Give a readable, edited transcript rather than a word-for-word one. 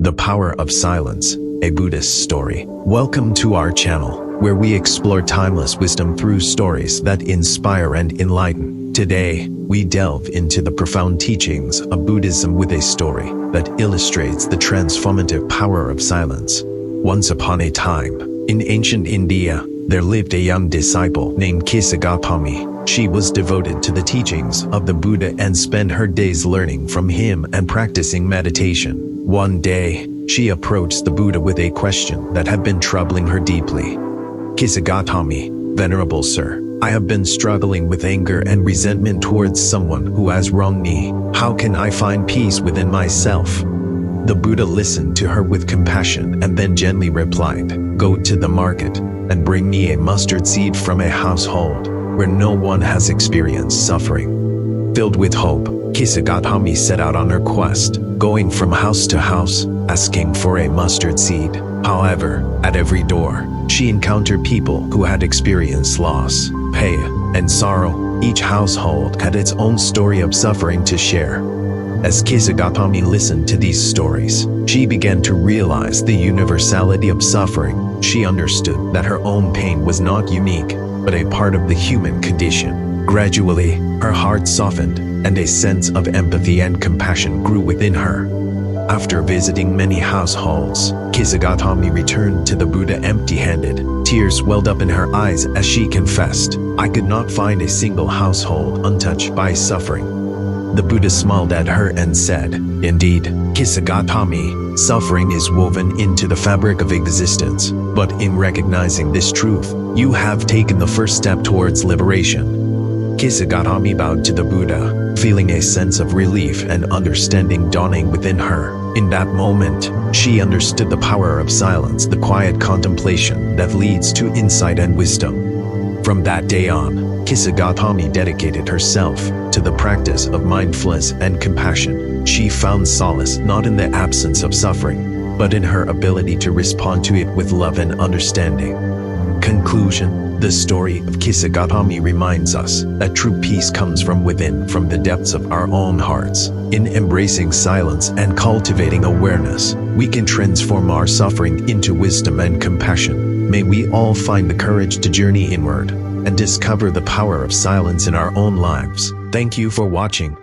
The Power of Silence, a Buddhist story. Welcome to our channel, where we explore timeless wisdom through stories that inspire and enlighten. Today, we delve into the profound teachings of Buddhism with a story that illustrates the transformative power of silence. Once upon a time, in ancient India, there lived a young disciple named Gautami. She was devoted to the teachings of the Buddha and spent her days learning from him and practicing meditation. One day, she approached the Buddha with a question that had been troubling her deeply. Gautami, Venerable Sir, I have been struggling with anger and resentment towards someone who has wronged me. How can I find peace within myself? The Buddha listened to her with compassion and then gently replied, Go to the market and bring me a mustard seed from a household where no one has experienced suffering. Filled with hope, Gautami set out on her quest, going from house to house, asking for a mustard seed. However, at every door, she encountered people who had experienced loss, pain, and sorrow. Each household had its own story of suffering to share. As Gautami listened to these stories, she began to realize the universality of suffering. She understood that her own pain was not unique, but a part of the human condition. Gradually, her heart softened, and a sense of empathy and compassion grew within her. After visiting many households, Gautami returned to the Buddha empty-handed. Tears welled up in her eyes as she confessed, I could not find a single household untouched by suffering. The Buddha smiled at her and said, Indeed, Gautami, suffering is woven into the fabric of existence, but in recognizing this truth, you have taken the first step towards liberation. Gautami bowed to the Buddha, feeling a sense of relief and understanding dawning within her. In that moment, she understood the power of silence, the quiet contemplation that leads to insight and wisdom. From that day on, Gautami dedicated herself to the practice of mindfulness and compassion. She found solace not in the absence of suffering, but in her ability to respond to it with love and understanding. Conclusion: the story of Gautami reminds us that true peace comes from within, from the depths of our own hearts. In embracing silence and cultivating awareness, we can transform our suffering into wisdom and compassion. May we all find the courage to journey inward and discover the power of silence in our own lives. Thank you for watching.